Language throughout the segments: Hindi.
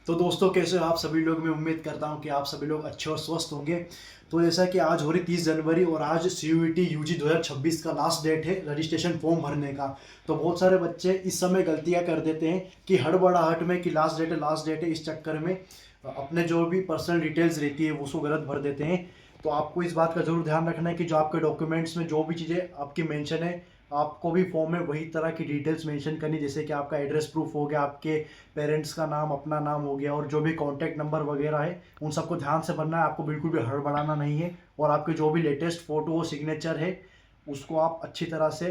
तो दोस्तों, कैसे हो आप सभी लोग। मैं उम्मीद करता हूं कि आप सभी लोग अच्छे और स्वस्थ होंगे। तो जैसा कि आज हो रही 30 जनवरी और आज CUET UG 2026 का लास्ट डेट है रजिस्ट्रेशन फॉर्म भरने का। तो बहुत सारे बच्चे इस समय गलतियां कर देते हैं कि हड़बड़ाहट में कि लास्ट डेट है, इस चक्कर में अपने जो भी पर्सनल डिटेल्स रहती है वो उसको गलत भर देते हैं। तो आपको इस बात का जरूर ध्यान रखना है कि जो आपके डॉक्यूमेंट्स में जो भी चीज़ें आपकी मेंशन है, आपको भी फॉर्म में वही तरह की डिटेल्स मेंशन करनी, जैसे कि आपका एड्रेस प्रूफ हो गया, आपके पेरेंट्स का नाम, अपना नाम हो गया, और जो भी कॉन्टैक्ट नंबर वगैरह है उन सबको ध्यान से भरना है। आपको बिल्कुल भी हड़बड़ाना नहीं है। और आपके जो भी लेटेस्ट फोटो हो, सिग्नेचर है, उसको आप अच्छी तरह से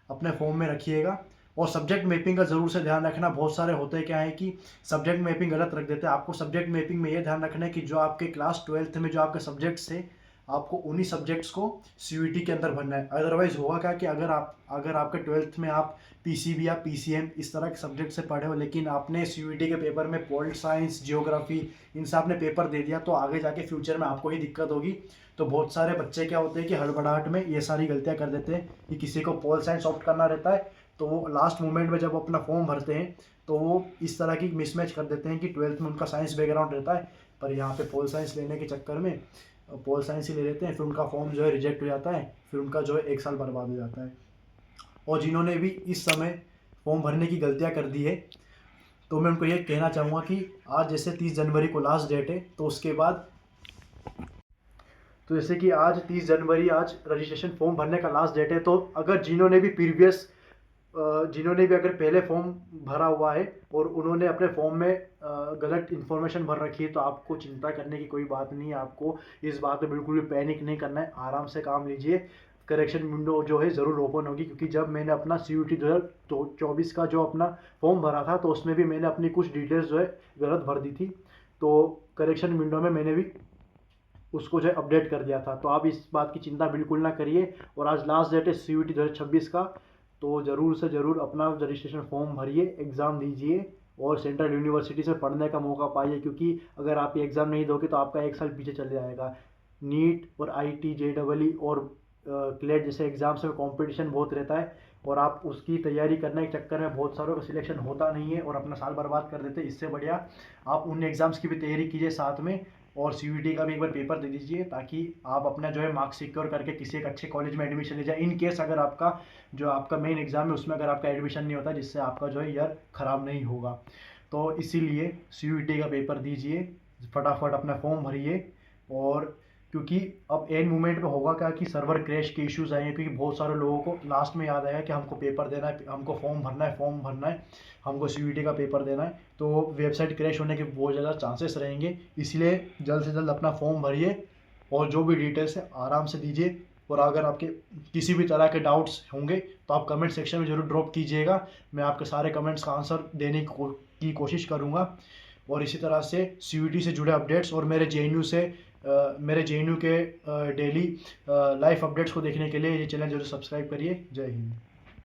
अपने फॉर्म में रखिएगा। और सब्जेक्ट मैपिंग का जरूर से ध्यान रखना। बहुत सारे होते क्या है कि सब्जेक्ट मैपिंग गलत रख देते हैं। आपको सब्जेक्ट मैपिंग में ये ध्यान रखना है कि जो आपके क्लास 12th में जो आपके सब्जेक्ट्स है, आपको उन्हीं सब्जेक्ट्स को CUET के अंदर भरना है। अदरवाइज होगा क्या कि अगर आपके 12th में आप PCB या PCM इस तरह के सब्जेक्ट से पढ़े हो, लेकिन आपने CUET के पेपर में पॉलिट साइंस, जियोग्राफी, इनसे आपने पेपर दे दिया, तो आगे जाके फ्यूचर में आपको ही दिक्कत होगी। तो बहुत सारे बच्चे क्या होते हैं कि हड़बड़ाहट में ये सारी गलतियां कर देते हैं कि किसी को पॉल साइंस ऑप्ट करना रहता है, तो वो लास्ट मोमेंट में जब अपना फॉर्म भरते हैं तो वो इस तरह की मिसमैच कर देते हैं कि 12th में उनका साइंस बैकग्राउंड रहता है, पर यहाँ पे पॉल साइंस लेने के चक्कर में पॉल साइंस ही ले लेते हैं। फिर उनका फॉर्म जो है रिजेक्ट हो जाता है, फिर उनका जो है 1 साल बर्बाद हो जाता है। और जिन्होंने भी इस समय फॉर्म भरने की गलतियां कर दी है, तो मैं उनको ये कहना चाहूँगा कि आज जैसे 30 जनवरी को लास्ट डेट है, तो उसके बाद तो जैसे कि आज 30 जनवरी आज रजिस्ट्रेशन फॉर्म भरने का लास्ट डेट है। तो अगर जिन्होंने भी अगर पहले फॉर्म भरा हुआ है और उन्होंने अपने फॉर्म में गलत इन्फॉर्मेशन भर रखी है, तो आपको चिंता करने की कोई बात नहीं है। आपको इस बात पे बिल्कुल भी पैनिक नहीं करना है, आराम से काम लीजिए। करेक्शन विंडो जो है ज़रूर ओपन होगी, क्योंकि जब मैंने अपना CUET 2024 का जो अपना फॉर्म भरा था, तो उसमें भी मैंने अपनी कुछ डिटेल्स जो है गलत भर दी थी। तो करेक्शन विंडो में मैंने भी उसको जो है अपडेट कर दिया था। तो आप इस बात की चिंता बिल्कुल ना करिए। और आज लास्ट डेट है CUET 2026 का, तो ज़रूर से ज़रूर अपना रजिस्ट्रेशन फॉर्म भरिए, एग्ज़ाम दीजिए और सेंट्रल यूनिवर्सिटी से पढ़ने का मौका पाइए। क्योंकि अगर आप ये एग्ज़ाम नहीं दोगे तो आपका 1 साल पीछे चले जाएगा। नीट और IT, JEE और क्लेट जैसे एग्ज़ाम्स में कंपटीशन बहुत रहता है, और आप उसकी तैयारी करने के चक्कर में बहुत सारों का सिलेक्शन होता नहीं है और अपना साल बर्बाद कर देते हैं। इससे बढ़िया आप उन एग्ज़ाम्स की भी तैयारी कीजिए साथ में, और CUET का भी एक बार पेपर दे दीजिए, ताकि आप अपना जो है मार्क्स सिक्योर करके किसी एक अच्छे कॉलेज में एडमिशन ले जाए। इन केस अगर आपका मेन एग्जाम है उसमें अगर आपका एडमिशन नहीं होता, जिससे आपका जो है ईयर खराब नहीं होगा। तो इसीलिए CUET का पेपर दीजिए, फटाफट अपना फॉर्म भरिए। और क्योंकि अब एंड मोमेंट पे होगा क्या कि सर्वर क्रैश के इश्यूज आएंगे, क्योंकि बहुत सारे लोगों को लास्ट में याद आएगा कि हमको पेपर देना है, हमको फॉर्म भरना है, हमको CUET का पेपर देना है, तो वेबसाइट क्रैश होने के बहुत ज़्यादा चांसेस रहेंगे। इसलिए जल्द से जल्द अपना फॉर्म भरिए और जो भी डिटेल्स है आराम से दीजिए। और अगर आपके किसी भी तरह के डाउट्स होंगे तो आप कमेंट सेक्शन में ज़रूर ड्रॉप कीजिएगा। मैं आपके सारे कमेंट्स का आंसर देने की कोशिश करूँगा। और इसी तरह से CUET से जुड़े अपडेट्स और मेरे JNU के डेली लाइफ अपडेट्स को देखने के लिए ये चैनल जरूर सब्सक्राइब करिए। जय हिंद।